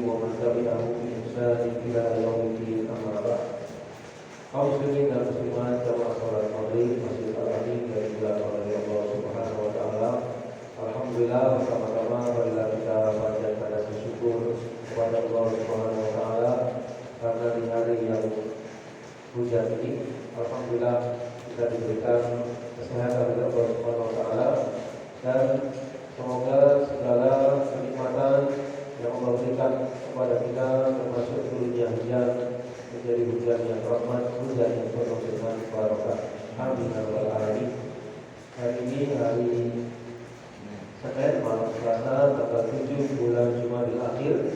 ومن تبعهم بإحسان إلى يوم الدين أما بعد. Kaum muslimin dan muslimat jamaah salat maghrib Masjid Al-Amin yang dimuliakan oleh Allah Subhanahu wa taala. Alhamdulillah, pertama-tama marilah kita panjatkan rasa syukur kepada Allah Subhanahu wa taala karena di hari yang hujan ini alhamdulillah kita diberikan kesehatan oleh Allah Subhanahu wa taala, dan semoga segala kenikmatan yang Allah berikan kepada kita termasuk turunnya hujan menjadi hujan yang rahmat, hujan yang penuh dengan barokah. Amin ya rabbal alamin. Hari ini hari Senin malam Selasa tanggal 7 bulan Jumadil Akhir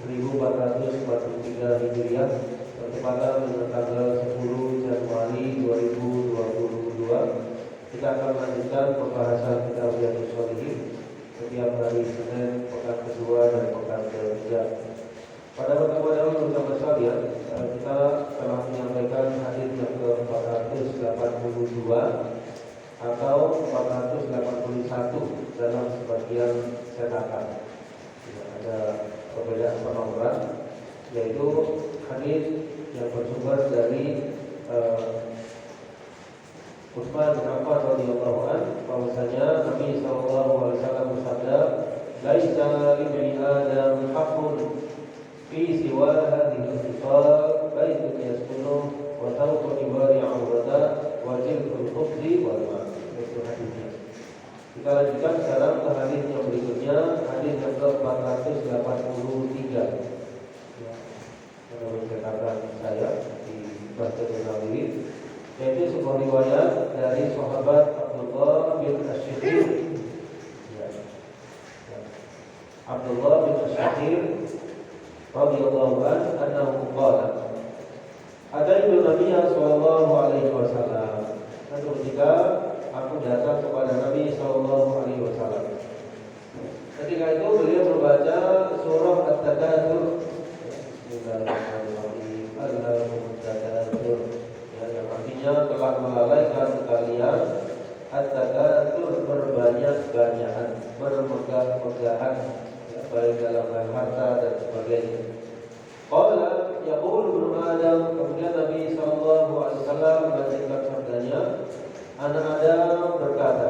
1443 Hijriah, bertepatan dengan tanggal 10 Januari 2022. Kita akan lanjutkan pembahasan kitab Riyadhus Shalihin setiap hari Senin pekan kedua dan pekan ketiga. Pada pertemuan yang lalu bersama sekalian, kita telah menyampaikan hadis yang ke-482 atau 481 dalam sebagian cetakan. Ada perbedaan penomoran, yaitu hadis yang bersumber dari Utsman bin Affan radhiyallahu anhu, bahwasanya Nabi sallallahu alaihi wasallam bersabda, "Laisa li bani Adam haqqun fi siwa hadhihi al-qisal, baitun yaskunu wa thawbun yubari'u wa jilful khubzi wal ma'." Itu hadisnya. Kita lanjutkan sekarang ke hadis yang berikutnya, hadis yang ke-483. Ya, menurut catatan saya di Bahagia Nawawi, yaitu sebuah riwayat dari sahabat Abdullah bin Asy-Syakhir. Ya. Abdullah bin Asy-Syakhir radhiyallahu anhu qala, "Ataitu Nabiy sallallahu alaihi wasallam." Suatu ketika aku datang kepada Nabi sallallahu alaihi wasallam. Ketika itu beliau membaca surah At-Takatsur. Bismillahirrahmanirrahim. Alhamdulillah. Yang artinya telah melalaikan kalian at-takatsur, berbanyak-banyakan, bermegah-megahan, ya, baik dalam hal harta dan sebagainya. Qala yaqulu ibnu Adam, kemudian Nabi sallallahu alaihi wasallam melanjutkan sabdanya, anak Adam berkata,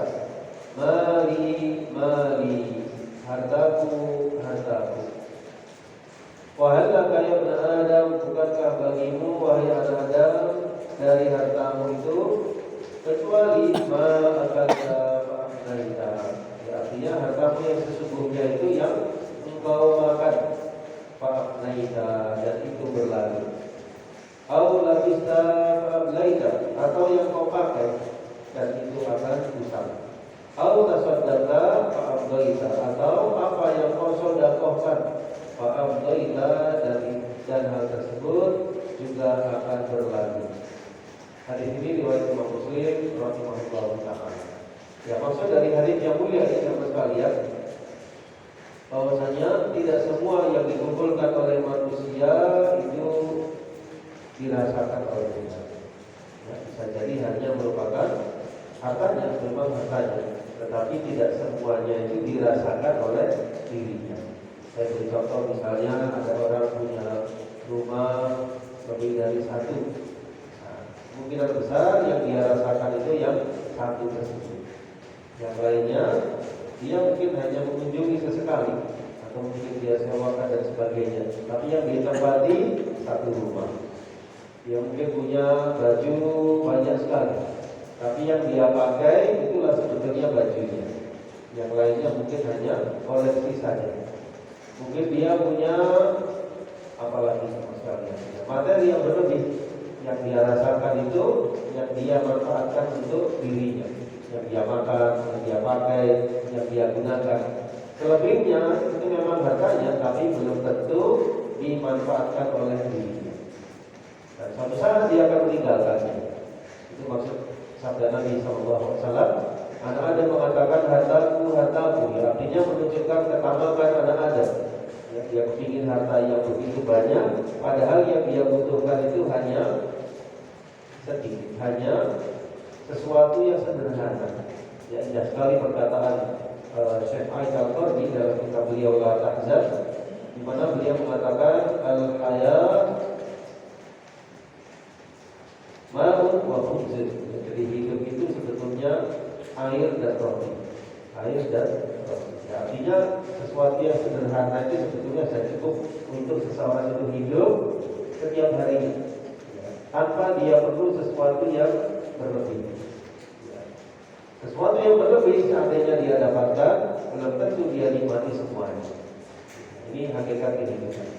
mali mali, hartaku hartaku. Wahai laka ya ibnu Adam, bukankah bagimu wahai anak Adam dari hartamu itu kecuali ma akalta fa'afnaita. Ya, artinya hartamu yang sesungguhnya itu yang engkau makan, fa'afnaita, dan itu berlalu. Au labista fa'afnaita, atau yang kau pakai dan itu akan usang. Au tasaddaqta fa'afnaita, atau apa yang kau sedekahkan, fa'afnaita, dan hal tersebut juga akan berlalu. Hadis ini riwayat Imam Muslim rahimahullah taala. Ya, maksud dari hadis yang mulia ini sahabat sekalian, bahwasanya tidak semua yang dikumpulkan oleh manusia itu dirasakan oleh kita. Ya, bisa jadi hanya merupakan hartanya, memang hartanya, tetapi tidak semuanya itu dirasakan oleh dirinya. Saya beri contoh, misalnya ada orang punya rumah lebih dari satu. Kemungkinan besar yang dia rasakan itu yang satu tersebut. Yang lainnya dia mungkin hanya mengunjungi sesekali, atau mungkin dia sewakan dan sebagainya. Tapi yang dia tempati satu rumah. Dia mungkin punya baju banyak sekali, tapi yang dia pakai itulah sebetulnya bajunya. Yang lainnya mungkin hanya koleksi saja. Mungkin dia punya apalagi sama sekali materi yang berlebih. Yang dia rasakan itu yang dia manfaatkan untuk dirinya, yang dia makan, yang dia pakai, yang dia gunakan. Selebihnya itu memang hartanya, tapi belum tentu dimanfaatkan oleh dirinya. Dan suatu saat dia akan meninggalkannya. Itu maksud sabda Nabi SAW. Anak Adam mengatakan hartaku hartaku, ya, artinya menunjukkan ketamakan anak Adam. Ya, dia kepingin harta yang begitu banyak, padahal yang dia butuhkan itu hanya sedikit, hanya sesuatu yang sederhana. Ya, indah sekali perkataan Syekh Aisyah Al-Qarni dalam kitab beliau La Tahzan. di mana beliau mengatakan al-haya ma'un wa khubzun. Jadi hidup itu sebetulnya air dan roti. Air dan roti. Ya, artinya sesuatu yang sederhana itu sebetulnya sudah cukup untuk seseorang itu hidup setiap harinya, ya, tanpa dia perlu sesuatu yang berlebih. Ya. Sesuatu yang berlebih seandainya dia dapatkan, belum tentu dia nikmati semuanya. Ini hakikat kehidupan.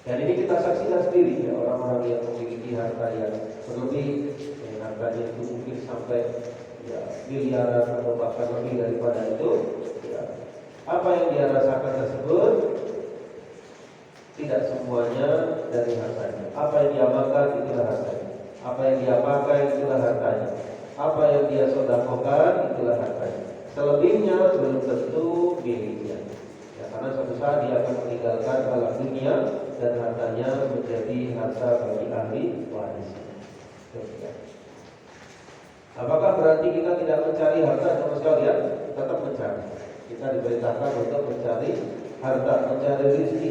Dan ini kita saksikan sendiri ya, orang-orang yang memiliki harta yang berlebih, ya, hartanya itu mungkin sampai ya, miliaran atau bahkan lebih daripada itu. Ya. Apa yang dia rasakan tersebut tidak semuanya dari hartanya. Apa yang dia makan itulah hartanya. Apa yang dia pakai itulah hartanya. Apa yang dia sedekahkan itulah hartanya. Selebihnya belum tentu miliknya. Ya, karena suatu saat dia akan meninggalkan alam dunia dan hartanya menjadi harta bagi ahli waris. Apakah berarti kita tidak mencari harta sama sekalian? Tetap mencari. Kita diperintahkan untuk mencari harta, mencari rezeki.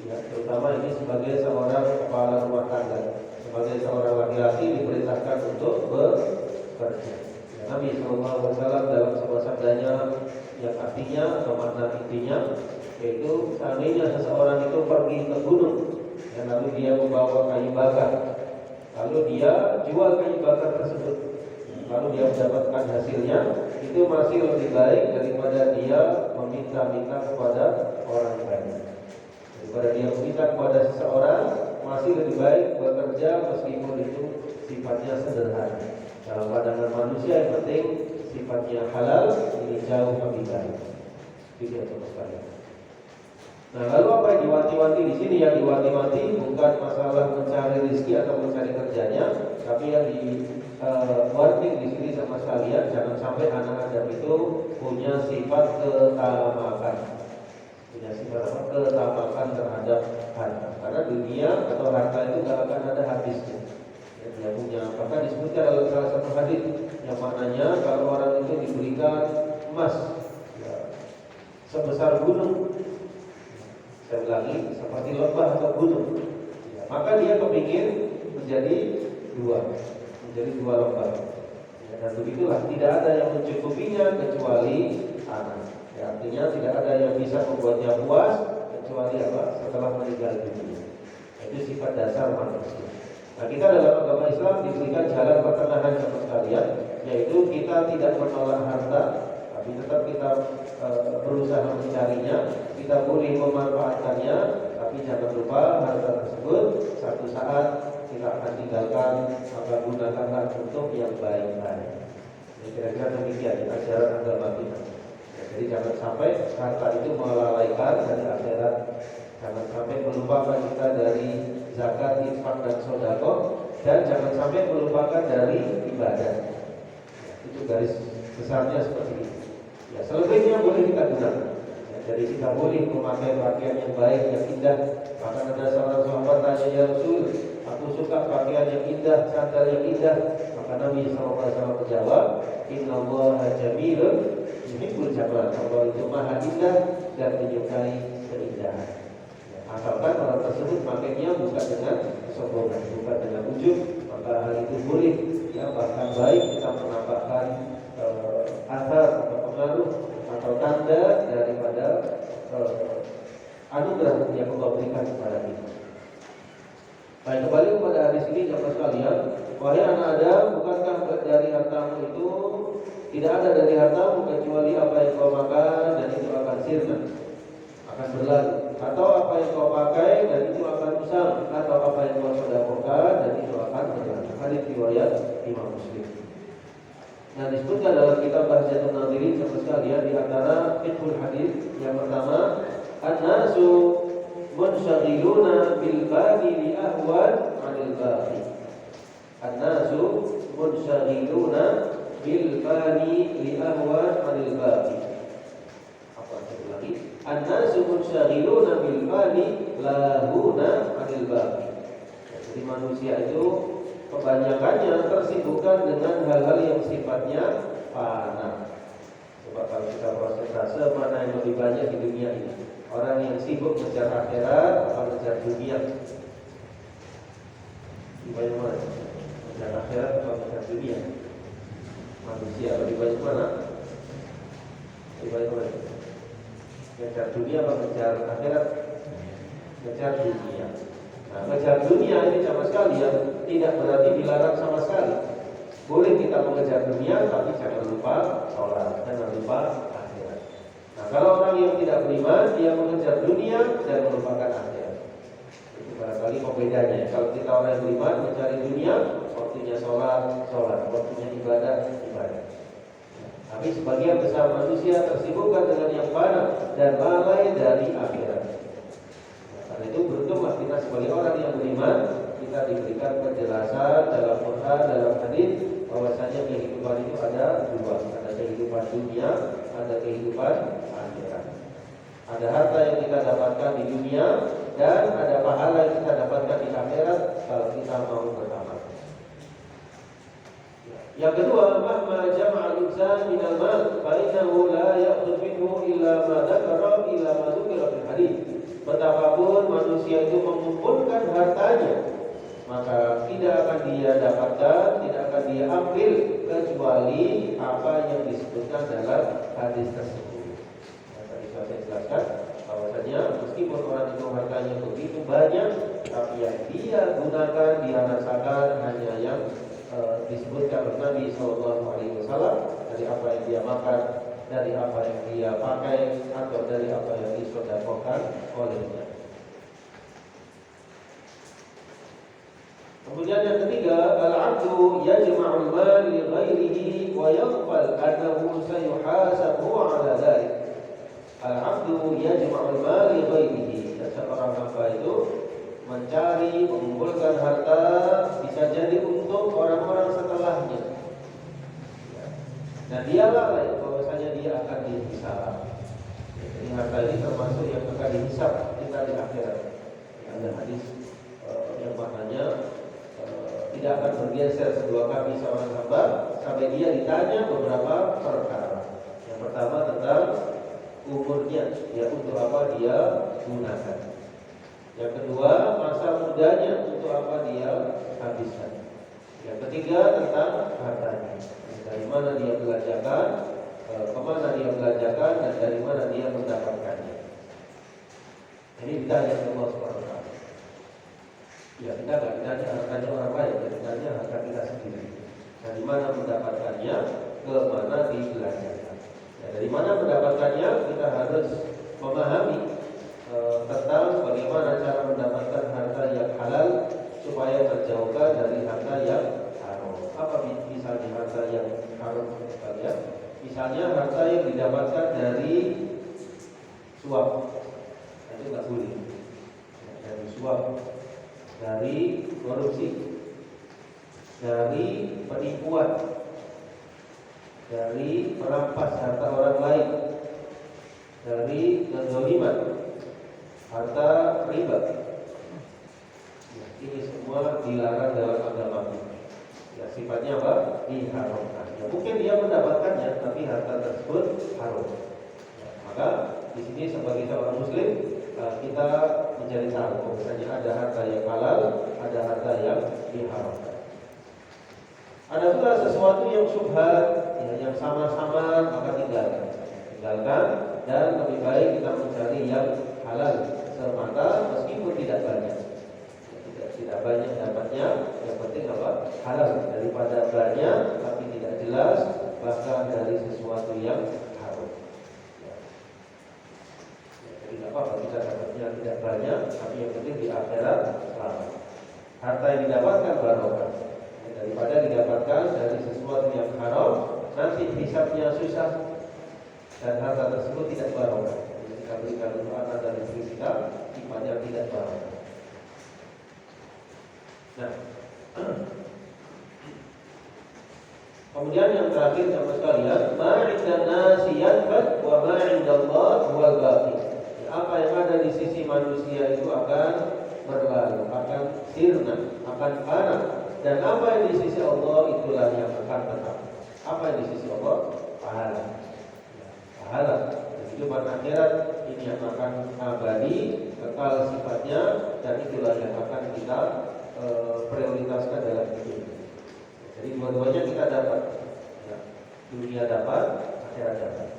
Ya, terutama ini sebagai seorang kepala rumah tangga, sebagai seorang laki-laki diperintahkan untuk bekerja. Ya, Nabi SAW dalam sebuah sabdanya yang artinya atau makna intinya yaitu seandainya seseorang itu pergi ke gunung dan lalu dia membawa kayu bakar, lalu dia jual kayu bakar tersebut, lalu dia mendapatkan hasilnya, itu masih lebih baik daripada dia meminta-minta kepada orang lain. Daripada dia meminta kepada seseorang, masih lebih baik bekerja meskipun itu sifatnya sederhana. Dalam pandangan manusia yang penting sifatnya halal, ini jauh lebih baik. Tidak sekali. Nah, lalu apa yang diwanti-wanti di sini? Yang diwanti-wanti bukan masalah mencari rezeki atau mencari kerjanya, tapi yang warning di sini sama sekalian jangan sampai anak Adam itu punya sifat ketamakan. Punya sifat apa? Ketamakan terhadap harta. Karena dunia atau harta itu gak akan ada habisnya. Dia punya, bahkan disebutkan dalam salah satu hadis yang maknanya kalau orang itu diberikan emas ya, sebesar gunung, saya ulangi, seperti lembah atau gunung, ya, maka dia kepingin menjadi dua lembah. Ya, dan begitulah, tidak ada yang mencukupinya kecuali anak. Ya, artinya tidak ada yang bisa membuatnya puas kecuali apa? Setelah meninggal dunia. Itu sifat dasar manusia. Nah, kita dalam agama Islam diberikan jalan pertengahan sama sekalian, yaitu kita tidak menolak harta, tapi tetap kita berusaha mencarinya. Kita boleh memanfaatkannya, tapi jangan lupa harta tersebut satu saat kita akan tinggalkan, maka gunakanlah untuk yang baik-baik. Kira-kira demikian ajaran agama kita. Ya, jadi jangan sampai harta itu melalaikan dari akhirat. Jangan sampai melupakan kita dari zakat, infak dan sedekah, dan jangan sampai melupakan dari ibadah. Ya, itu garis besarnya seperti ini. Ya, selebihnya boleh kita gunakan. Ya, jadi kita boleh memakai pakaian yang baik, yang indah. Bahkan ada seorang sahabat tanya, ya Rasul, aku suka pakaian yang indah, sandal yang indah. Maka Nabi SAW menjawab, Inna Allaha jamilun yuhibbul jamal. Allah itu maha indah dan menyukai keindahan. Asalkan orang tersebut makainya bukan dengan kesombongan, bukan dengan ujub, maka hal itu boleh. Ya, bahkan baik kita menambahkan asar atau pengaruh atau tanda daripada anugerah yang Allah berikan kepada kita. Baik, kembali kepada hadis ini jemaah sekalian, wahai anak Adam, bukankah dari hartamu itu tidak ada dari hartamu kecuali apa yang kau makan dan itu akan sirna, akan berlalu. Atau apa yang kau pakai dan itu akan usang, atau apa yang kau sedekahkan dan itu akan berlalu. Hadis riwayat Imam Muslim. Nah, disebutkan dalam kitab Bahjatun Nadirin sama sekalian di antara fiqhul hadis yang pertama, an-nasu munsyagiluna bil baqi li ahwan 'anil baqi. An-nasu munsyagiluna bil baqi li ahwan 'anil baqi. Apa itu lagi? An-nasu munsyagiluna bil baqi lahuna 'anil baqi. Jadi manusia itu kebanyakannya tersibukkan dengan hal-hal yang sifatnya fana. Coba kalau kita prosentase mana yang lebih banyak di dunia ini? Orang yang sibuk mengejar akhirat atau mengejar dunia? Lebih banyak mana? Mengejar akhirat atau mengejar dunia? Manusia lebih banyak mana? Lebih banyak mana? Mengejar dunia atau mengejar akhirat? Mengejar dunia. Nah, mengejar dunia ini sama sekali ya, tidak berarti dilarang sama sekali. Boleh kita mengejar dunia, tapi jangan lupa sholat, jangan lupa akhirat. Nah, kalau orang yang tidak beriman, dia mengejar dunia dan melupakan akhirat. Itu barangkali pembedanya. Kalau kita orang yang beriman mencari dunia, waktunya sholat, waktunya ibadah. Tapi sebagian besar manusia tersibukkan dengan yang fana dan lalai dari akhirat. Karena itu beruntunglah kita sebagai orang yang beriman, kita diberikan penjelasan dalam Quran, dalam hadis, bahwasanya kehidupan itu ada dua, ada kehidupan dunia, ada kehidupan akhirat. Ada harta yang kita dapatkan di dunia dan ada pahala yang kita dapatkan di akhirat kalau kita mau beramal. Yang kedua, mahma jama'al insan minal mal fa innahu la ya'khudh minhu illa ma dzakara illa ma dzukira fil hadits. Betapapun manusia itu mengumpulkan hartanya, maka tidak akan dia dapatkan, tidak akan dia ambil kecuali apa yang disebutkan dalam hadis tersebut. Tadi saya jelaskan bahwasanya meskipun orang itu hartanya begitu banyak, tapi yang dia gunakan, dia rasakan hanya yang disebutkan oleh Nabi SAW, dari apa yang dia makan, dari apa yang dia pakai, atau dari apa yang disedekahkan olehnya. Kemudian yang ketiga, al-'abdu yajma'ul mal li ghairihi wa yaghfal annahu sayuhasabu 'ala dzalik. Al-'abdu yajma'ul mal li ghairihi. Seorang hamba itu mencari, mengumpulkan harta bisa jadi untuk orang-orang setelahnya. Dan dia lalai bahwasanya dia akan dihisab. Jadi harta ini termasuk yang akan dihisab kita di akhirat. Ada hadis yang maknanya tidak akan bergeser kedua kaki seorang hamba sampai dia ditanya beberapa perkara. Yang pertama tentang umurnya, ya untuk apa dia gunakan. Yang kedua, masa mudanya untuk apa dia habiskan. Yang ketiga, tentang hartanya. Dari mana dia belanjakan, kemana dia belanjakan, dan dari mana dia mendapatkannya. Ini ditanya Allah SWT. Ya, kita tidak ditanya hartanya orang lain, kita ditanya harta kita sendiri. Dari mana mendapatkannya, ke mana dibelanjakan. Ya, dari mana mendapatkannya, kita harus memahami tentang bagaimana cara mendapatkan harta yang halal supaya terjauhkan dari harta yang haram. Apa misalnya harta yang haram sekalian? Misalnya harta yang didapatkan dari suap, itu nggak boleh. Dari suap, dari korupsi, dari penipuan, dari merampas harta orang lain, dari kezaliman, harta riba. Ini semua dilarang dalam agama kita. Ya, sifatnya apa? Diharamkan. Ya, mungkin dia mendapatkannya, tapi harta tersebut haram. Ya, maka di sini sebagai seorang muslim kita mencari tahu bahwasanya ada harta yang halal, ada harta yang diharamkan. Ada pula sesuatu yang syubhat, ya, yang sama-sama maka tinggalkan, dan lebih baik kita mencari yang halal semata meskipun tidak banyak. Tidak banyak dapatnya, yang penting apa? Halal, daripada banyak tapi tidak jelas, bahkan dari sesuatu yang haram. Jadi tidak apa-apa kita dapatnya tidak banyak, tapi yang penting di akhirat selamat. Harta yang didapatkan barokah, daripada didapatkan dari sesuatu yang haram, nanti hisabnya susah dan harta tersebut tidak barokah. Kita berikan untuk anak dan istri kita, sifatnya tidak barokah. Nah, kemudian yang terakhir sama sekalian, ma'indan nasi yanfad wa ma'indallah huwal baqi. Apa yang ada di sisi manusia itu akan berlalu, akan sirna, akan fana, dan apa yang di sisi Allah itulah yang akan tetap. Apa yang di sisi Allah? Pahala. Pahala. Kehidupan akhirat ini yang akan abadi, kekal sifatnya, dan itulah yang akan kita prioritaskan dalam hidup. Jadi dua-duanya kita dapat, ya. Dunia dapat, akhirat dapat.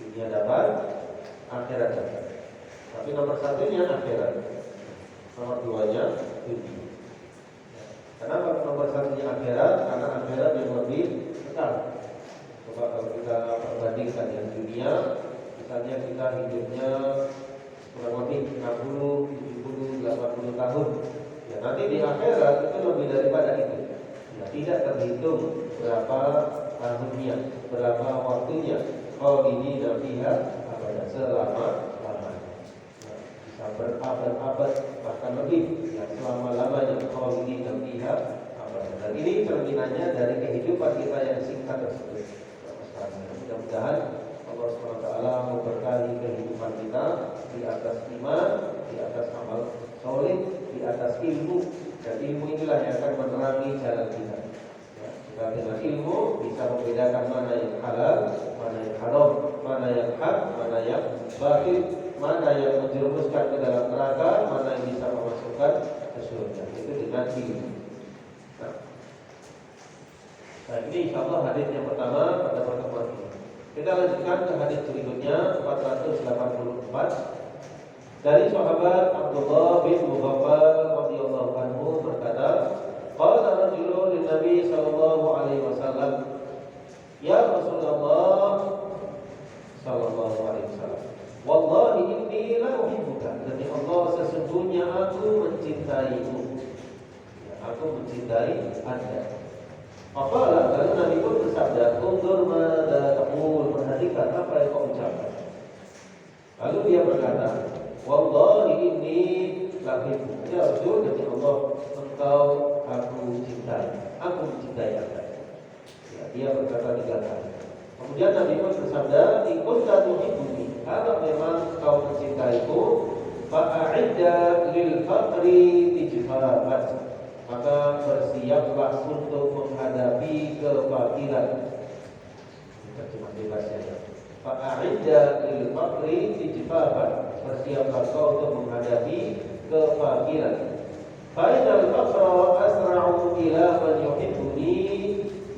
Dunia dapat, akhirat dapat. Tapi nomor satunya akhirat, nomor duanya dunia. Kenapa nomor satunya akhirat? Karena akhirat yang lebih kekal. Coba kalau kita bandingkan dengan dunia, misalnya kita hidupnya kurang lebih 60, 70, 80 tahun. Ya, nanti di akhirat itu lebih daripada itu. Ya, tidak terhitung berapa tahunnya, berapa waktunya. Kalau ini nantinya abad selama-lamanya. Ya, bisa berabad-abad bahkan lebih. Ya, selama-lamanya. Kalau ini nantinya abad. Dan ini cerminannya dari kehidupan kita yang singkat tersebut. Mudah-mudahan Allah SWT memberkahi kehidupan kita di atas iman, di atas amal soleh, di atas ilmu. Dan ilmu inilah yang akan menerangi jalan kita. Ya, kita dengan ilmu bisa membedakan mana yang halal, mana yang haram, mana yang hak, mana yang batil, mana yang menjerumuskan ke dalam neraka, mana yang bisa memasukkan ke surga. Itu dengan ilmu. Nah, ini insyaallah hadis yang pertama pada pertemuan ini. Kita lanjutkan ke hadis berikutnya 484 dari sahabat Abdullah bin Mughaffal radhiyallahu anhu berkata, qala rajulun lin Nabi sallallahu alaihi wasallam, ya Rasulullah sallallahu alaihi wasallam, wallahi inni la uhibbuka. Demi Allah, sesungguhnya aku mencintaimu. Ya, aku mencintai Anda. Apabila lalu Nabi pun bersabda, undur mada taqul, perhatikan apa yang kau ucapkan. Lalu dia berkata, wallahi inni la uhibbuka. Ya Rasul, demi Allah, engkau aku cintai. Aku mencintai Anda. Ya, dia berkata 3 kali. Kemudian Nabi pun bersabda, in kunta tuhibbuni, kalau memang kau mencintaiku, fa'a'idda lil faqri tijfarat, maka bersiaplah untuk menghadapi kefakiran. Terjemah bebasnya. Fa'a'idda lil faqri tijfarat, bersiaplah kau untuk menghadapi kefakiran. Fa'idal faqra asra'u ila man yuhibbuni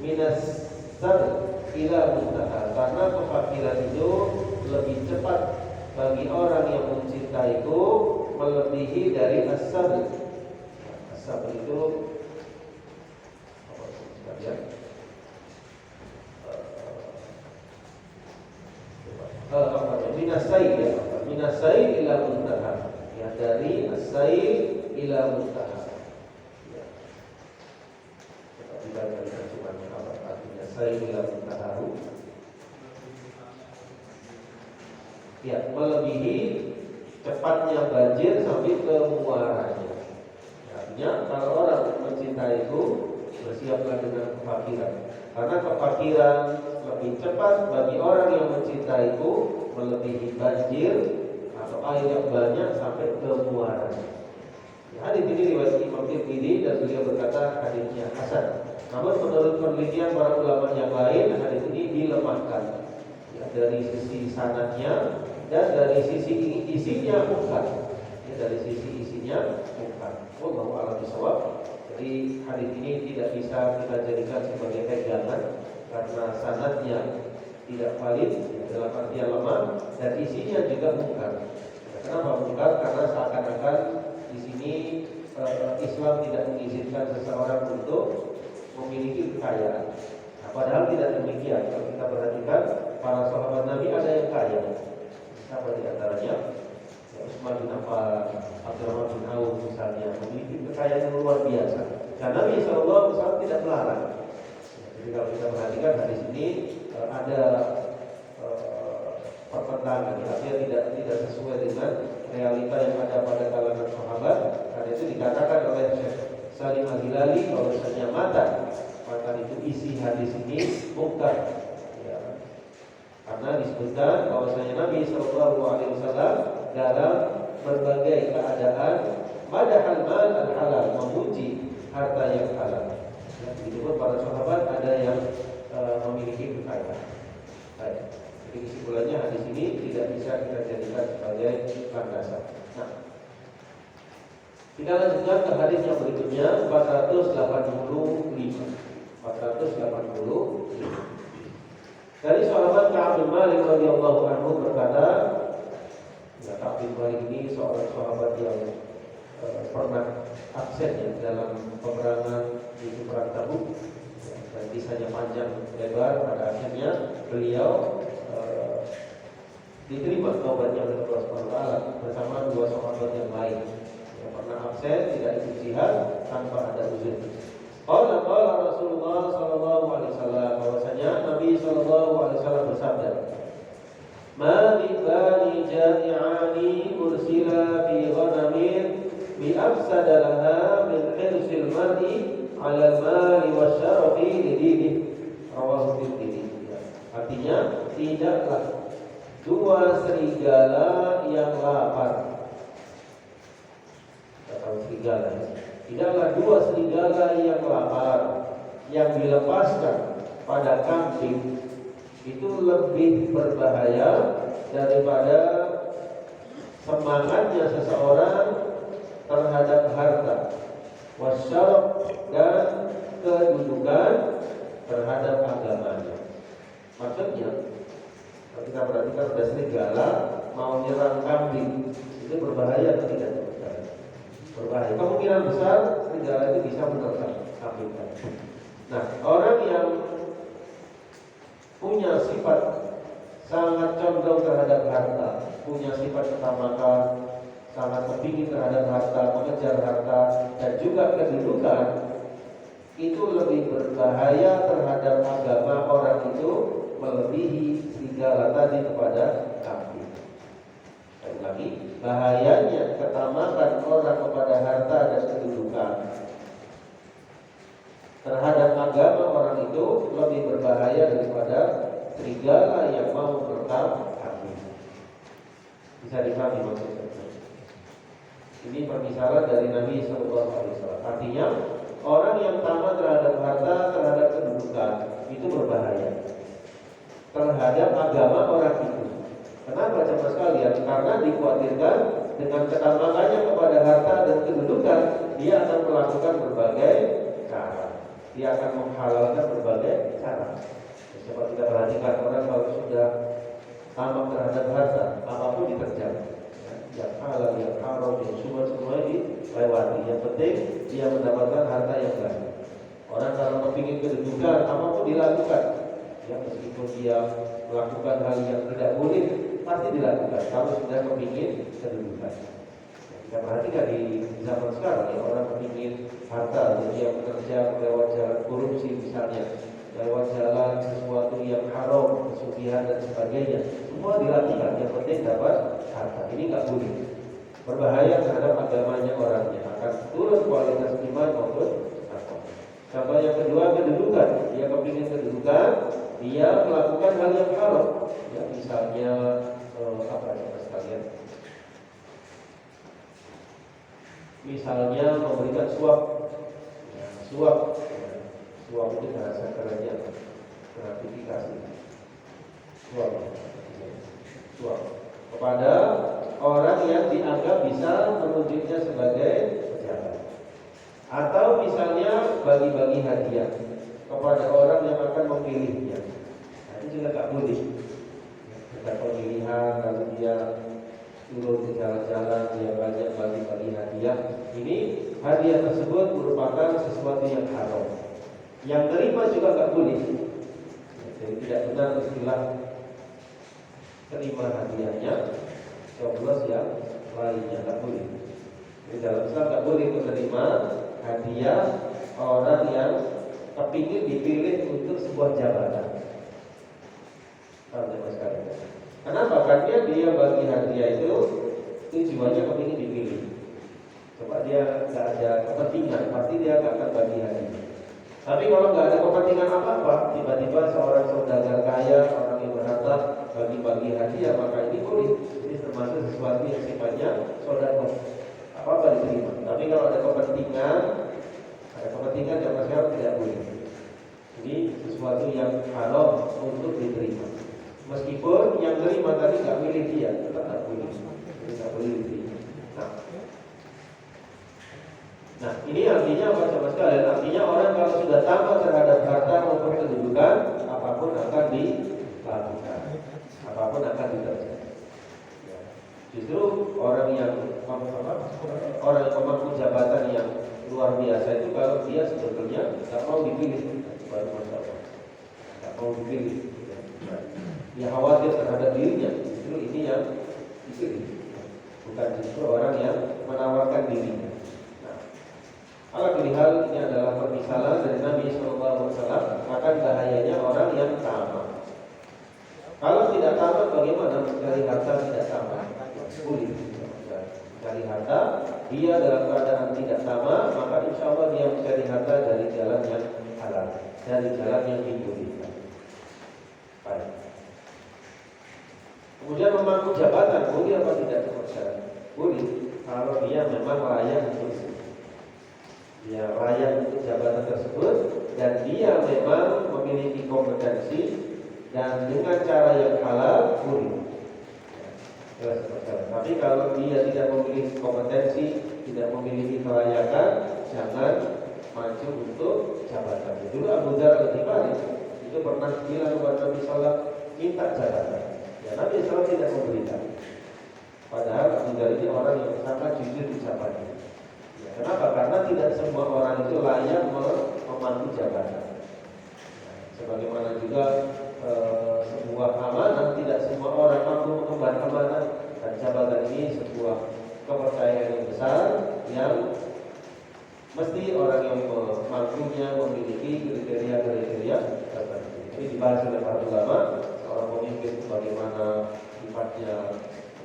minas sabr ila muntaha. Karena kefakiran itu lebih cepat bagi orang yang mencintaiku melebihi dari as-sabr. As-sabr itu apa sekalian? Minasai ya, minasai ila muntaha. Ya, dari as-sai ila muntaha. Ya. Kita baca terjemahannya apa artinya sai ila muntaha. Ya, melebihi cepatnya banjir sampai ke muaranya. Artinya kalau orang mencintaiku, bersiaplah dengan kefakiran. Karena kefakiran lebih cepat bagi orang yang mencintaiku melebihi banjir atau air yang banyak sampai ke muaranya. Ya, hadis ini riwayat Imam Tirmidzi dan beliau berkata hadisnya hasan. Namun menurut penelitian para ulama yang lain, hadis ini dilemahkan. Ya, dari sisi sanadnya dan dari sisi isinya bukan. Ya, dari sisi isinya bukan. Wallahu a'lam bishawab. Jadi hadis ini tidak bisa kita jadikan sebagai pegangan karena sanadnya tidak valid, dalam artian lemah, dan isinya juga bukan. Ya, kenapa bukan? Karena seakan-akan di sini Islam tidak mengizinkan seseorang untuk memiliki kekayaan. Nah, padahal tidak demikian. Kalau kita perhatikan, para sahabat Nabi ada yang kaya. Siapa di antaranya? Ya, Utsman bin Affan, Abdurrahman bin Auf misalnya, memiliki kekayaan yang luar biasa. Dan Nabi SAW tidak melarang. Ya, jadi kalau kita perhatikan hadis ini ada pertentangan, artinya tidak sesuai dengan realita yang ada pada kalangan sahabat. Karena itu dikatakan oleh Syekh Salim Al-Hilali bahwasanya mata itu isi hadis ini bukan. Ya. Karena disebutkan bahwasanya Nabi SAW dalam berbagai keadaan madahal mal al-halal, memuji harta yang halal. Ya, begitu pun para sahabat ada yang memiliki kekayaan. Baik. Jadi kesimpulannya di sini tidak bisa kita jadikan sebagai landasan. Nah, kita lanjutkan ke hadis yang berikutnya 485. Dari sahabat Ka'ab bin Malik radhiyallahu anhu berkata, ya, Ka'ab bin Malik ini seorang sahabat yang pernah absen ya, dalam peperangan di perang Tabuk, dan kisahnya panjang lebar. Pada akhirnya beliau diterima taubatnya oleh Allah SWT bersama dua sahabat yang lain yang pernah absen tidak ikut jihad tanpa ada uzur. Qala Rasulullah sallallahu alaihi wasallam, bahwasanya Nabi sallallahu alaihi wasallam bersabda, "Ma min bani ja'i'ani ursila fi ghanamin bi afsada laha min hirsil mar'i 'ala al-mali wasyarafi li dinihi." Rawahu Tirmidzi. Artinya, tidaklah dua serigala yang lapar. Kita tahu serigala ya. Tidaklah dua serigala yang lapar yang dilepaskan pada kambing itu lebih berbahaya daripada semangatnya seseorang terhadap harta, wasyaraf, dan kedudukan terhadap agamanya. Maksudnya, kalau kita perhatikan ada serigala mau nyerang kambing, itu berbahaya atau tidak? Berbahaya. Kemungkinan besar serigala itu bisa menerkam kambing. Nah, orang yang punya sifat sangat condong terhadap harta, punya sifat ketamakan, sangat kepingin terhadap harta, mengejar harta, dan juga kedudukan, itu lebih berbahaya terhadap agama orang itu melebihi serigala tadi kepada kambing. Sekali lagi, bahayanya ketamakan orang kepada harta dan kedudukan terhadap agama orang itu lebih berbahaya daripada serigala yang mau menerkam kambing. Bisa dipahami maksudnya? Ini permisalan dari Nabi Sallallahu Alaihi Wasallam. Artinya, orang yang tamak terhadap harta, terhadap kedudukan itu berbahaya terhadap agama orang itu. Kenapa jemaah sekalian? Karena dikhawatirkan dengan ketamakannya kepada harta dan kedudukan, dia akan melakukan berbagai cara. Dia akan menghalalkan berbagai cara. Coba kita perhatikan orang kalau sudah tamak terhadap harta, apapun diterjang. Yang halal, yang haram, yang semua dilewati. Yang penting dia mendapatkan harta yang banyak. Orang kalau kepingin kedudukan, apapun dilakukan. Ya, meskipun dia melakukan hal yang tidak boleh, pasti dilakukan kalau sudah kepingin kedudukan. Kita perhatikan di zaman sekarang ya, orang kepingin harta, jadi dia bekerja lewat jalan korupsi misalnya, lewat jalan sesuatu yang haram, kesugihan dan sebagainya, semua dilakukan. Yang penting dapat harta. Ini nggak boleh, berbahaya terhadap agamanya orangnya, akan turun kualitas iman maupun takwa. Contoh yang kedua, kedudukan. Dia kepingin kedudukan, dia melakukan hal yang haram. Ya, misalnya apa ya sekalian? Misalnya memberikan suap. Ya, suap itu bahasa kerennya gratifikasi. Suap kepada orang yang dianggap bisa menunjuknya sebagai pejabat. Atau misalnya bagi-bagi hadiah kepada orang yang akan memilihnya. Nah, itu juga tak boleh. Ada pemilihan, lalu dia turun ke jalan-jalan, dia banyak bagi-bagi hadiah. Ini hadiah tersebut merupakan sesuatu yang haram. Yang terima juga tak boleh. Jadi tidak benar istilah terima hadiahnya, coblos yang lainnya, tak boleh. Di dalam Islam tak boleh menerima hadiah orang yang kepingin dipilih untuk sebuah jabatan. Kenapa? Karena dia bagi hadiah itu tujuannya kepingin dipilih. Coba dia nggak ada kepentingan, pasti dia nggak akan bagi hadiah. Tapi kalau nggak ada kepentingan apa-apa, tiba-tiba seorang saudagar kaya, orang yang berharta bagi-bagi hadiah, maka ini boleh. Ini termasuk sesuatu yang sifatnya saudagar. Apa-apa diterima. Tapi kalau ada kepentingan yang masyarakat tidak boleh. Ini sesuatu yang haram untuk diterima. Meskipun yang terima tadi nggak milih dia, tetap nggak boleh. Nggak boleh diterima. Nah, ini artinya apa sahabat sekalian? Artinya orang kalau sudah tamak terhadap harta maupun kedudukan, apapun akan dilakukan, apapun akan dikerjakan. Justru orang yang pemangku jabatan yang luar biasa itu kalau dia sebetulnya nggak mau dipilih, baru masalah, nggak mau dipilih. Dia khawatir terhadap dirinya, justru ini yang dipilih, bukan justru orang yang menawarkan dirinya. Ala kulli hal, ini adalah permisalan dari Nabi SAW akan bahayanya orang yang tamak. Kalau tidak tamak, bagaimana mencari harta tidak tamak? Sulit mencari harta. Dia dalam keadaan tidak tamak, maka insya Allah dia mencari harta dari jalan yang halal, dari jalan yang dibolehkan. Baik. Kemudian memangku jabatan, boleh apa tidak? Boleh, kalau dia memang layak untuk dia layak untuk jabatan tersebut dan dia memang memiliki kompetensi dan dengan cara yang halal, boleh. Tapi kalau dia tidak memiliki kompetensi, tidak memiliki kelayakan, jangan maju untuk jabatan. Dulu Abu Dzar Al-Ghifari itu pernah bilang kepada Nabi SAW, minta jabatan. Ya, Nabi SAW tidak memberikan. Padahal Abu Dzar ini orang yang sangat jujur di jabatannya. Kenapa? Karena tidak semua orang itu layak memangku jabatan. Sebagaimana juga sebuah amanah, tidak semua orang mampu mengemban amanah, dan jabatan ini sebuah kepercayaan yang besar yang mesti orang yang memampunya memiliki kriteria-kriteria tertentu. Ini dibahas oleh para ulama, seorang pemimpin bagaimana sifatnya,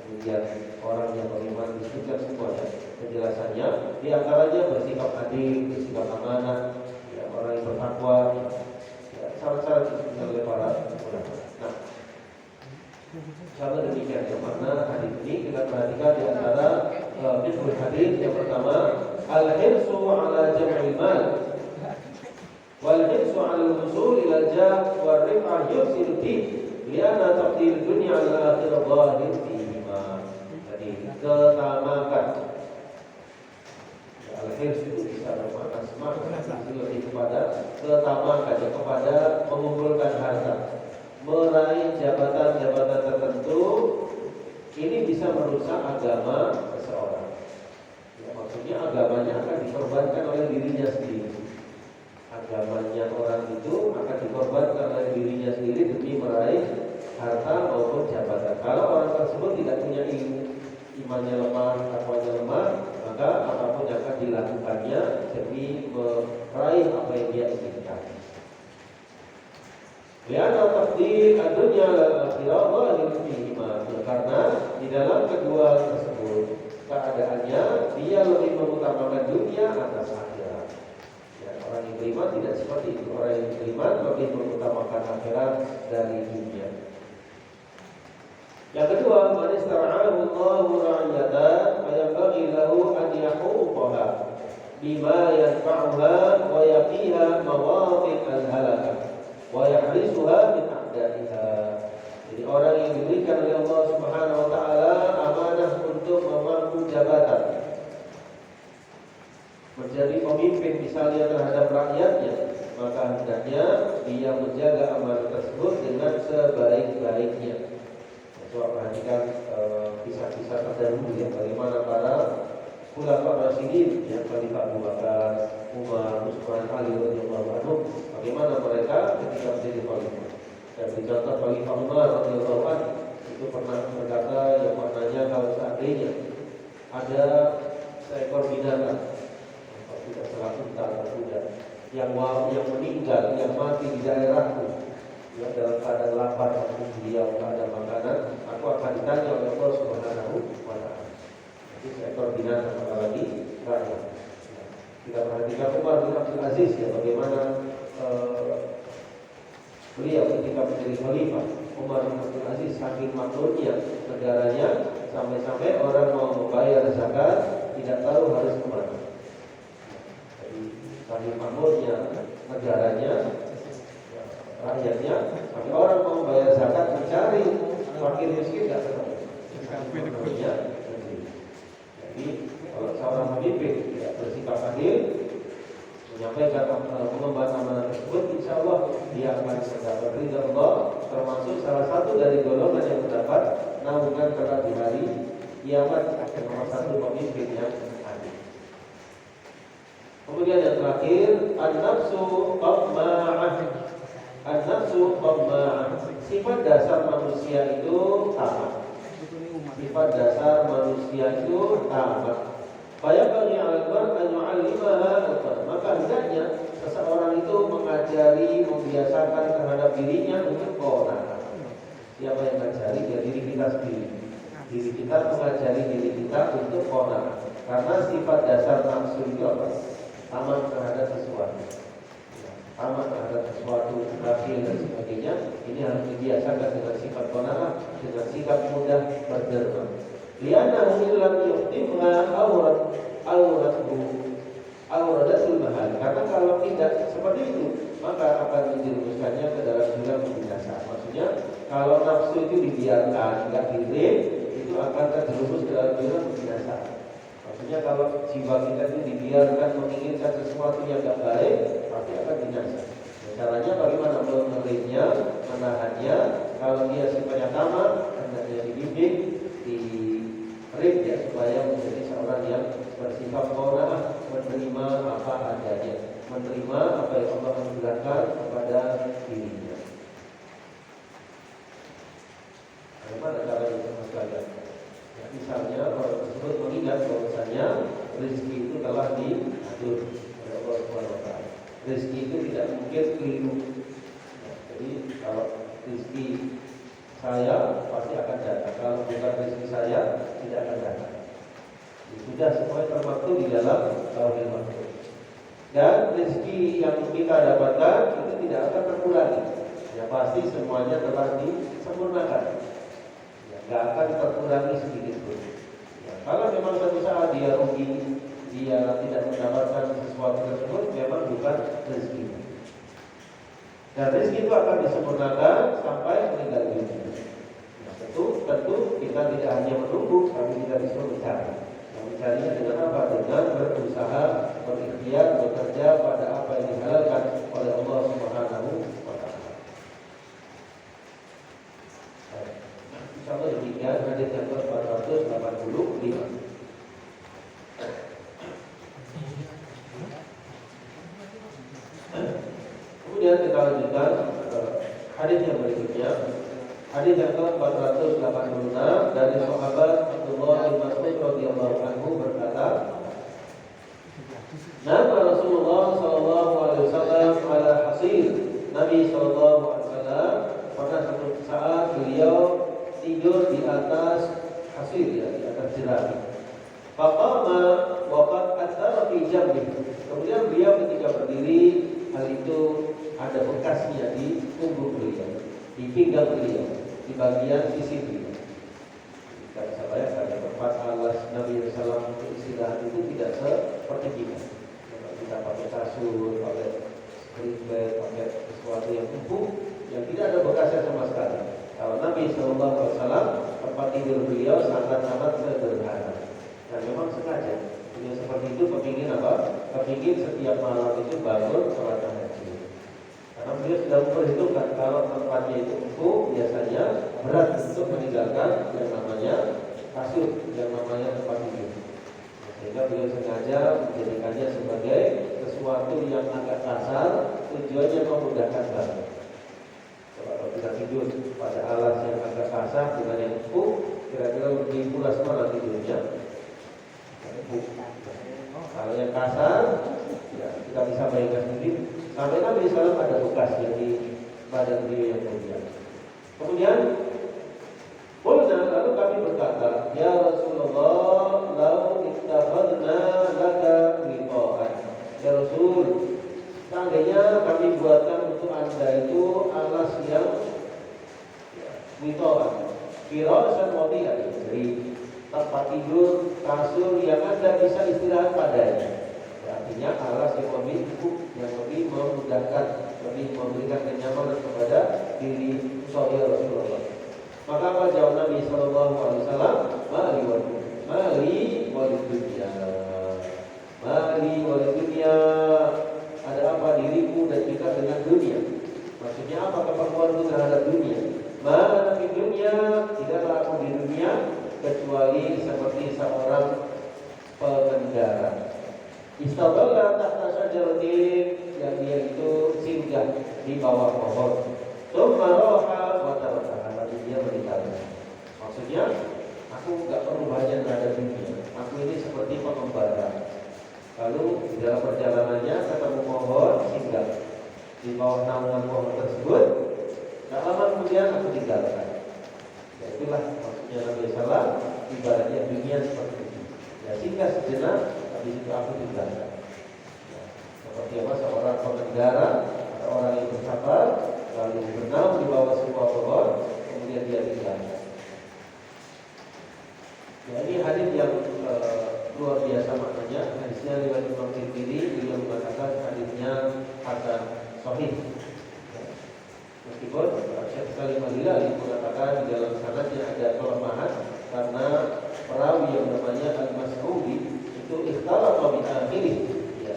kemudian orang yang bagaimana disebutkan semuanya penjelasannya, di antaranya bersikap adil, bersikap amanah, ya, orang yang bertakwa, ya, syarat-syarat disebutkan oleh para ulama. Nah, sama demikian yang makna hadis ini kita perhatikan di antara fiqh hadis yang pertama, al-hirsu ala jam'il mal wal hirsu ala al-wusul ila al-jah wa rif'ah yufsidu din lianna taqdir dunya ala akhirah zahir fihima. Jadi ketamakan, al-hirs itu bisa bermakna semangat, lebih kepada ketamakan, kepada mengumpulkan harta, meraih jabatan-jabatan tertentu. Ini bisa merusak agama seseorang. Ya, maksudnya agamanya akan dikorbankan oleh dirinya sendiri. Agamanya orang itu akan dikorbankan oleh dirinya sendiri demi meraih harta maupun jabatan. Kalau orang tersebut tidak punya ilmu, imannya lemah, takwanya lemah, maka apapun yang akan dilakukannya demi meraih apa yang dia inginkan. Lihat takdir dunia dan akhirat zahir fihima, karena di dalam kedua tersebut keadaannya dia lebih mengutamakan dunia atas akhirat. Ya, orang yang beriman tidak seperti itu. Orang yang beriman lebih mengutamakan akhirat dari dunia. Yang kedua, man istara'ahu Allahu ra'iyatan fa yanbaghi lahu an yahuqaha bima yanfa'uha wa yaqiha mawadhiq al-halakah wa yahrisuha min a'da'iha. Jadi orang yang diberikan oleh Allah Subhanahu wa taala amanah untuk memangku jabatan, menjadi pemimpin misalnya terhadap rakyatnya, maka hendaknya dia menjaga amanah tersebut dengan sebaik-baiknya. Coba perhatikan kisah-kisah terdahulu ya, bagaimana para khulafa rasyidin yang Khalifah Abu Bakar, Umar, Utsman, Ali radhiyallahu anhu, bagaimana mereka ketika menjadi khalifah. Dan dicontoh Khalifah Umar radhiyallahu anhu itu pernah berkata yang maknanya kalau seandainya ada seekor binatang, tidak salah unta atau kuda, yang meninggal, yang mati di daerahku, ya, dalam keadaan lapar, aku beliau tak ada makanan, aku akan ditanya oleh Allah Subhanahu wa taala. Itu seekor binatang, apalagi rakyat. Kita perhatikan Umar bin Abdul Aziz ya, bagaimana beliau ketika menjadi khalifah. Umar bin Abdul Aziz saking makmurnya negaranya, sampai-sampai orang mau membayar zakat tidak tahu harus kemana. Jadi saking makmurnya negaranya, rakyatnya. Sampai orang mau bayar zakat mencari fakir miskin nggak ketemu. Jadi kalau seorang pemimpin tidak bersikap adil, menyampaikan mengemban amanah tersebut, insya Allah dia akan mendapat ridha Allah, termasuk salah satu dari golongan yang mendapat naungan kelak di hari kiamat. Nomor satu pemimpin yang adil. Kemudian yang terakhir, an-nafsu tamma'ah. An-nafsu tamma'ah. Sifat dasar manusia itu tamak. Sifat dasar manusia itu tamak. Fayabaghi 'alal mar'i an yu'allimaha al-qalb. Maka hendaknya seseorang itu mengajari, membiasakan terhadap dirinya untuk qanaah. Siapa yang mengajari? Ya diri kita sendiri. Diri kita mengajari diri kita untuk qanaah. Karena sifat dasar nafsu itu apa? Tamak terhadap sesuatu. Tamak terhadap sesuatu, kafir dan sebagainya. Ini harus dibiasakan dengan sifat qanaah, dengan sikap mudah berderma. Liannahu illam yuqtimha awradatul mahal. Karena kalau tidak seperti itu, maka akan menjerumuskannya ke dalam jurang binasa. Maksudnya kalau nafsu itu dibiarkan, tidak dirim, itu akan terjerumus ke dalam jurang binasa. Maksudnya kalau jiwa kita itu dibiarkan menginginkan sesuatu yang tidak baik, pasti akan binasa. Caranya bagaimana menerimnya, menahannya? Kalau dia sifatnya tamak, hendaknya dibimbing, ya, supaya menjadi seorang yang bersifat qanaah, menerima apa adanya, menerima apa yang Allah anugerahkan kepada dirinya. Bagaimana caranya sekalian? Ya, misalnya orang tersebut mengingat bahwasanya rezeki itu telah diatur oleh Allah Subhanahu wa taala. Rezeki itu tidak mungkin keliru. Ya, jadi kalau rezeki saya pasti akan datang. Kalau bukan rezeki saya, tidak akan datang. Sudah semuanya termaktub di dalam Lauhul Mahfuz. Dan rezeki yang kita dapatkan itu tidak akan terkurangi. Ya pasti semuanya telah disempurnakan. Ya, tidak akan terkurangi sedikit pun. Ya, kalau memang suatu saat dia rugi, dia tidak mendapatkan sesuatu tersebut, memang bukan rezeki. Dan rezeki itu akan disempurnakan sampai meninggal dunia. Nah, tentu kita tidak hanya menunggu, tapi kita disuruh mencari. Nah, mencarinya dengan apa? Dengan berusaha, berikhtiar, bekerja pada apa yang dihalalkan oleh Allah Subhanahu wa taala. Insyaallah demikian hadis yang ke-485. Kemudian kita lanjutkan hadis yang berikutnya. Hadis yang ke-486 dari sahabat Abdullah bin Mas'ud radhiyallahu anhu berkata, Nama Rasulullah sallallahu alaihi wasallam ala hasir. Nabi sallallahu alaihi wasallam pada satu saat beliau tidur di atas hasir, ya, di atas jerami. Faqama wa qad athara fi jambihi. Kemudian beliau ketika berdiri, hal itu ada bekasnya di punggung beliau, di pinggang beliau, di bagian sisi beliau. Kita bisa bayangkan tempat alas Nabi SAW untuk istirahat itu tidak seperti kita. Kita pakai kasur, pakai spring bed, pakai sesuatu yang empuk, yang tidak ada bekasnya sama sekali. Kalau Nabi SAW tempat tidur beliau sangat-sangat sederhana. Dan memang sengaja beliau seperti itu, kepingin apa? Kepingin setiap malam itu bangun sholat tahajud. Karena beliau sudah memperhitungkan kalau tempatnya itu empuk, biasanya berat untuk meninggalkan yang namanya kasur, yang namanya tempat tidur. Sehingga beliau sengaja menjadikannya sebagai sesuatu yang agak kasar, tujuannya memudahkan bangun. Kalau kita tidur pada alas yang agak kasar dengan yang empuk, kira-kira lebih pulas mana tidurnya? Kalau yang kasar, ya kita bisa bayangkan sendiri. Sampai Nabi SAW ada bekasnya di badan beliau yang mulia. Kemudian, lalu kami berkata, Ya Rasulullah, lau ittakhadna laka wiqa'an. Ya Rasul, seandainya kami buatkan untuk anda itu alas yang wiqa'an, firasan wadi'an, jadi tempat tidur, kasur yang anda bisa istirahat padanya. Ya, artinya alas yang lebih empuk, yang lebih memudahkan, lebih memberikan kenyamanan kepada diri saudara Rasulullah. Maka apa jawab Nabi Sallallahu Alaihi Wasallam? Mali wal dunya, mali wal dunya. Ada apa diriku dan kita dengan dunia? Maksudnya apa keperluanku terhadap dunia? Mana di dunia, tidaklah aku di dunia kecuali seperti seorang pengendara. Istadalla tahta syajaratin, yang dia itu singgah di bawah pohon. Tsumma raha wa tarakaha, lalu dia meninggalkan. Maksudnya, aku enggak perlu banyak terhadap dunia. Aku ini seperti pengembara. Lalu di dalam perjalanannya ketemu pohon, singgah di bawah naungan pohon tersebut. Tak lama kemudian aku tinggalkan. Ya, itulah maksudnya Nabi Sallam, ibaratnya dunia seperti itu. Ya, singgah sejenak, habis itu aku tinggalkan. Ya, seperti apa seorang pengendara atau orang yang bersabar, lalu bernaung di bawah sebuah pohon, kemudian dia tinggalkan. Ya, ini hadis yang luar biasa maknanya. Hadisnya riwayat Imam Tirmidzi, beliau mengatakan hadisnya hasan sahih. Meskipun Syekh Salim Al-Hilali mengatakan di dalam sanadnya ada kelemahan karena perawi yang namanya Al-Mas'udi itu ikhtalafa bi akhirih, ya,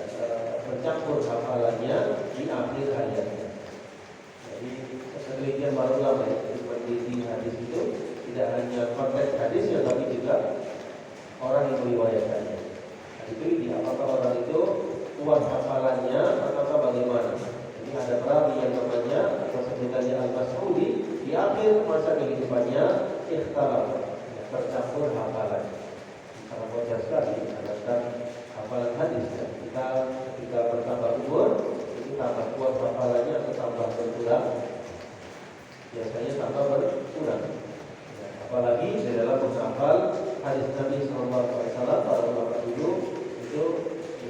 bercampur hafalannya di akhir ayatnya. Jadi penelitian para ulama itu meneliti hadis itu tidak hanya konteks hadisnya tapi juga orang yang meriwayatkannya. Itu apakah orang itu kuat hafalannya atau bagaimana? Ini ada perawi yang namanya atau sebutannya Al-Mas'udi, di akhir masa kehidupannya ikhtilaf, tercampur hafalan. Sangat wajar sekali karena hafalan hadis. Kita ketika bertambah umur itu tambah kuat hafalannya atau tambah berkurang? Biasanya tambah berkurang. Ya, apalagi di dalam menghafal hadis Nabi SAW, para ulama dulu itu,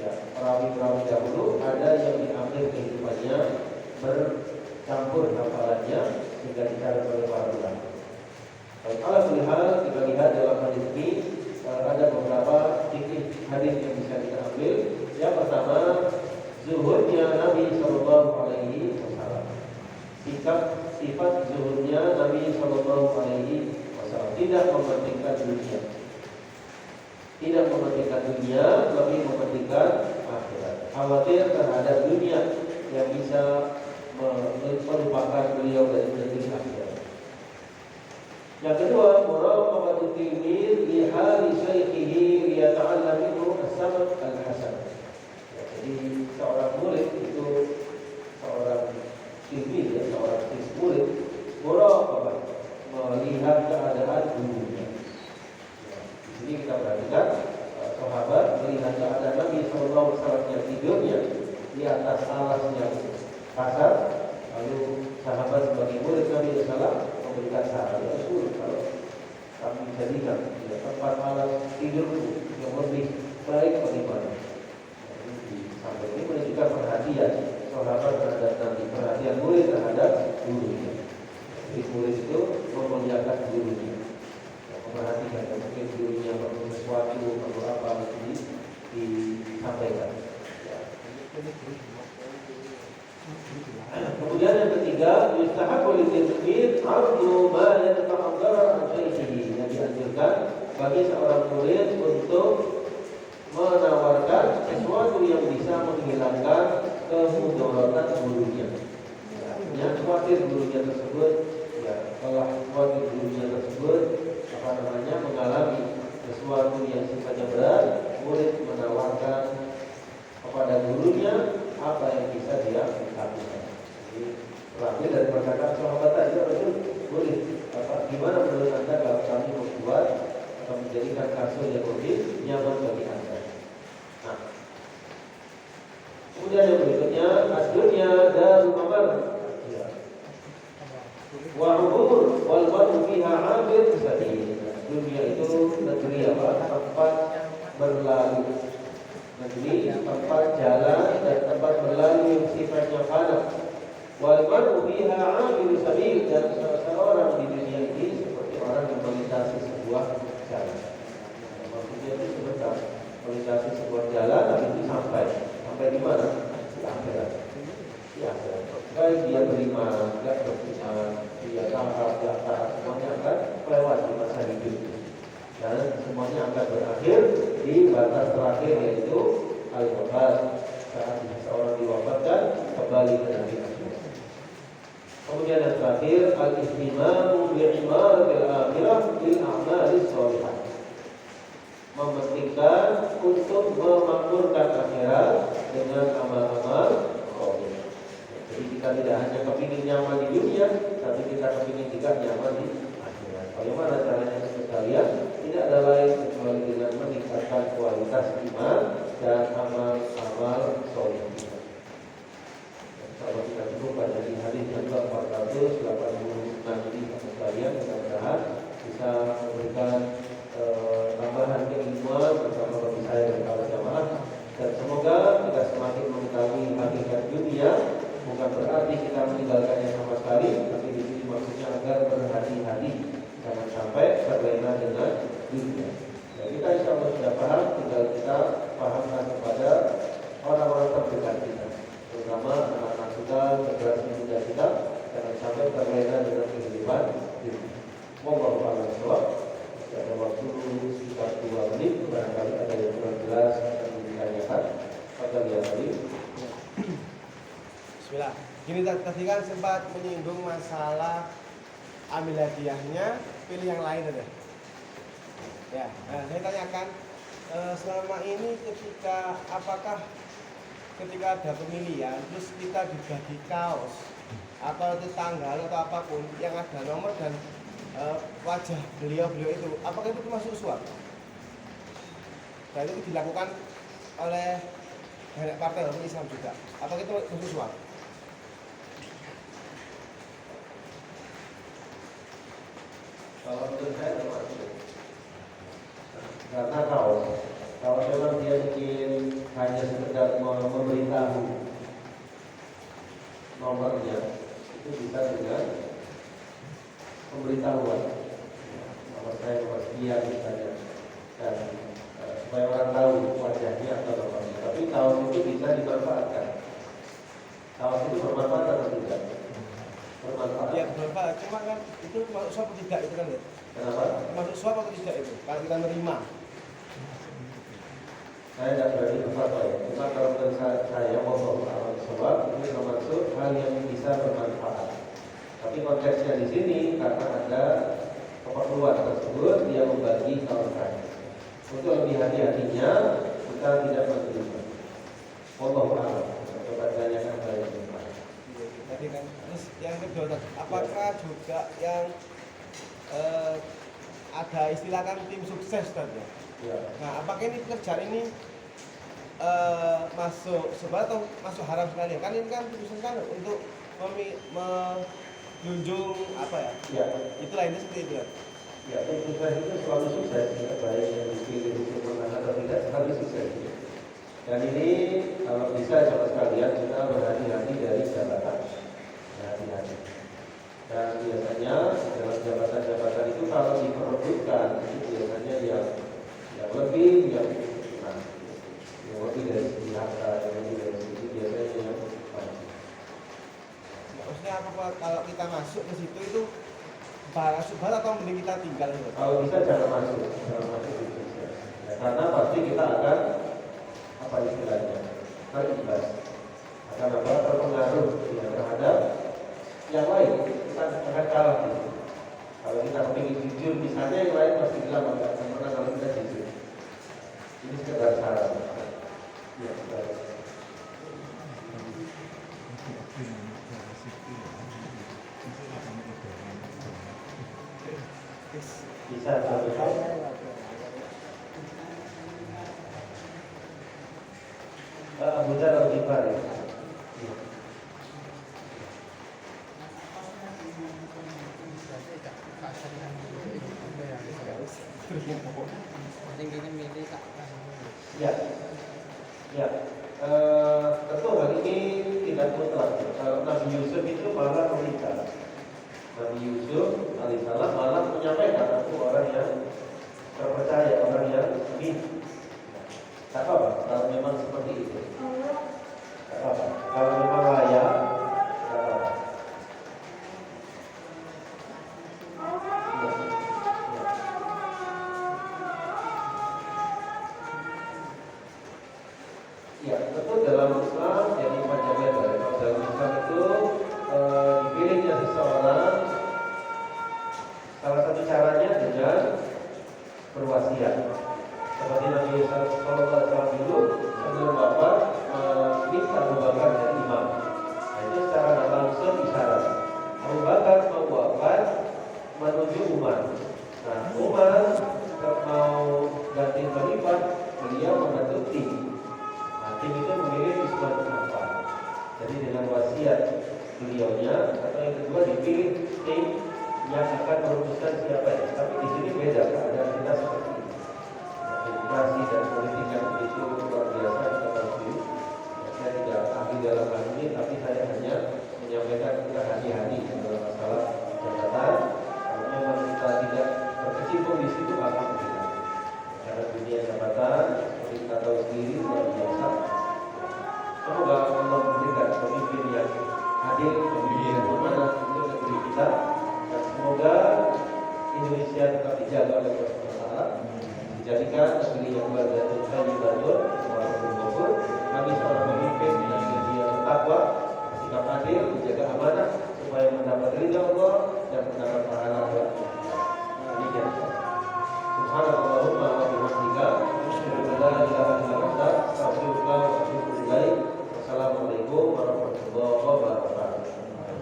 ya, perawi-perawi dahulu ada yang di akhir kehidupannya bercampur hafalannya sehingga dicari oleh para ulama. Alhamdulillah, kita lihat dalam hadis ini ada beberapa titik hadis yang bisa kita ambil. Yang pertama, zuhudnya Nabi Sallallahu Alaihi Wasallam. Sifat zuhudnya Nabi Sallallahu Alaihi Wasallam tidak mementingkan dunia. Tidak mementingkan dunia, lebih mementingkan akhirat. Khawatir terhadap dunia yang bisa melupakan beliau dari negeri akhirat. Yang kedua, muraqabatu tilmid li hali syaikhihi liyata'allam minhu as-sabq al-hasan. Ya, jadi seorang murid itu seorang tilmid, ya, seorang murid muraqabah, melihat keadaan gurunya. Di sini kita perhatikan sahabat melihat keadaan Nabi Sallallahu Alaihi Wasallam yang tidurnya di atas alas yang kasar, lalu sahabat sebagai murid Nabi Sallallahu memberikan saran, ya Rasul, kalau kami jadikan tempat alas tidurku yang lebih baik bagaimana? Sampai ini menunjukkan perhatian sahabat terhadap Nabi, perhatian murid terhadap gurunya. Jadi murid itu memuliakan gurunya, memperhatikan, mungkin gurunya perlu sesuatu, perlu apa, disampaikan. Ya. Kemudian yang ketiga, yustahabbu litilmid ardu ma yata'azzara an syai'ihi. Yang dianjurkan bagi seorang murid untuk menawarkan sesuatu yang bisa menghilangkan kemudaratan gurunya. Ya, khawatir gurunya tersebut, ya, kalau khawatir gurunya tersebut mengalami sesuatu yang sifatnya berat, murid menawarkan kepada gurunya apa yang bisa dia lakukan. Jadi terakhir dari perkataan sahabat tadi, Rasul boleh gimana menurut Anda kalau kami membuat atau menjadikan kasur yang lebih nyaman bagi Anda. Nah, kemudian yang berikutnya, as-dunya darul mamar. Wa umur wal mar'u fiha 'abir sabil. Dunia itu negeri apa? Tempat berlalu. Negeri tempat jalan dan tempat berlalu yang sifatnya fana. Wal mar'u fiha 'abir sabil, dan seorang di dunia ini seperti orang yang melintasi sebuah jalan. Maksudnya itu sebentar melintasi sebuah jalan, habis itu sampai di mana? Di akhirat. Di akhirat. Baik dia beriman, tidak beriman, dia taat, semuanya akan lewat di masa hidup. Dan semuanya akan berakhir di batas terakhir, yaitu al-wafat. Saat seseorang diwafatkan, kembali ke dunia. Kemudian yang terakhir, al-ihtimamu bi'imaratil akhirah lil a'malis shalihah. Mementingkan untuk memakmurkan akhirat dengan amal-amal shalih. Jadi kita tidak hanya kepingin nyaman di dunia, tapi kita kepingin juga nyaman di akhirat. Bagaimana caranya sekalian? Tidak ada lain kecuali dengan meningkatkan kualitas iman dan amal-amal shalih. Kalau kita cukup pada di hadis yang ke-486 ini sekalian, mudah-mudahan bisa memberikan tambahan keilmuan bersama bagi saya dan para jamaah, dan semoga kita semakin mengetahui hakikat dunia. Bukan berarti kita meninggalkannya sama sekali, tapi di sini maksudnya agar berhati-hati jangan sampai terlena dengan dunia. Dan kita insya Allah sudah paham, tinggal kita pahamkan kepada orang-orang terdekat kita, terutama anak-anak kita, generasi muda kita, jangan sampai terlena dengan kehidupan dunia. Wallahu a'lam bishawab. Ada waktu sekitar 2 menit, barangkali ada yang kurang jelas akan ditanyakan. Pada lihat tadi. Bismillah. Gini tadi kan sempat menyinggung masalah ambil hadiahnya, pilih yang lain ada. Ya, saya tanyakan selama ini apakah ketika ada pemilihan terus kita dibagi kaos atau itu tanggal atau apapun yang ada nomor dan wajah beliau itu, apakah itu termasuk suap? Dan itu dilakukan oleh banyak partai maupun Islam juga. Apakah itu termasuk suap? Kalau menurut saya termasuk. Karena kalau memang dia ingin hanya sekedar memberitahu nomornya, itu bisa dengan pemberitahuan. Nomor saya nomor sekian misalnya, dan supaya orang tahu wajahnya atau nomornya. Tapi kaos itu bisa dimanfaatkan. Kaos itu bermanfaat atau tidak? Bermanfaat. Ya bermanfaat. Cuma kan itu masuk suap atau tidak itu kan ya? Kenapa? Masuk suap atau tidak itu? Kalau kita menerima. Saya tidak berani berfatwa ya. Cuma kalau menurut saya mohon alam sebab ini termasuk hal yang bisa bermanfaat. Tapi konteksnya di sini karena ada keperluan tersebut dia membagi kawan-kawan. Untuk lebih hati-hatinya kita tidak menerima. Wallahu a'lam. Coba tanyakan saya. Tadi kan. Terus yang kedua, apakah juga yang ada istilah kan tim sukses tadi? Ya. Nah, apakah ini pekerjaan ini masuk sebab atau masuk haram sekali? Kan ini kan putusan kan untuk menunjung apa ya? Ya. Itulah ini seperti itu. Ya, tim sukses itu selalu sukses. Ya, baik yang dipilih itu menang atau tidak selalu sukses. Dan ini kalau bisa coba sekalian kita berhati-hati dari jabatan. Hati-hati. Dan biasanya dalam jabatan-jabatan itu kalau diperebutkan itu biasanya yang lebih yang lebih dari segi harta, yang lebih dari segi biasanya yang maju. Maksudnya apa kalau kita masuk ke situ itu barang subhat atau mending kita tinggal? Kalau bisa jangan masuk itu. Ya, karena pasti kita akan apa istilahnya? Terimbas. Akan apa? Terpengaruh ya, terhadap yang lain. Kita akan kalah gitu. Kalau kita ingin jujur misalnya yang lain pasti bilang enggak karena kalau kita jujur. Ini sekedar saran. Ya, baik. Bisa sampai Abu Dzar Al-Ghifari. Ya, ya. Tentu hal ini tidak mutlak. Kalau Nabi Yusuf itu malah meminta. Nabi Yusuf alaihissalam malah menyampaikan aku orang yang terpercaya, orang yang amin. Tak apa-apa, kalau memang seperti itu. Tak apa-apa. Kalau memang layak, tak apa-apa. Ya, betul dalam Islam jadi macam lebar. Kalau dalam Islam itu dipilihnya seseorang, salah satu caranya dengan berwasiat. Seperti Nabi Sallallahu Alaihi Wasallam dulu sebelum wafat minta Abu Bakar jadi imam. Nah, itu secara tidak langsung isyarat. Abu Bakar mau wafat menuju Umar. Nah, Umar mau ganti khalifah, beliau membentuk tim. Nah, tim itu memilih Utsman bin Affan. Jadi dengan wasiat beliaunya, atau yang kedua dipilih tim yang akan merumuskan siapa ya. Tapi di sini beda keadaan kita seperti ini. Demokrasi dan politik yang begitu luar biasa kita tahu. Saya tidak ahli dalam hal ini, tapi saya hanya menyampaikan kita hati-hati dalam masalah jabatan. Kalau memang kita tidak berkecimpung di situ, alhamdulillah. Karena dunia jabatan, seperti kita tahu sendiri luar biasa. Semoga Allah memberikan pemimpin yang adil, pemimpin yang amanah untuk negeri kita, dan semoga Indonesia tetap dijaga oleh Allah, dijadikan negeri yang luar biasa,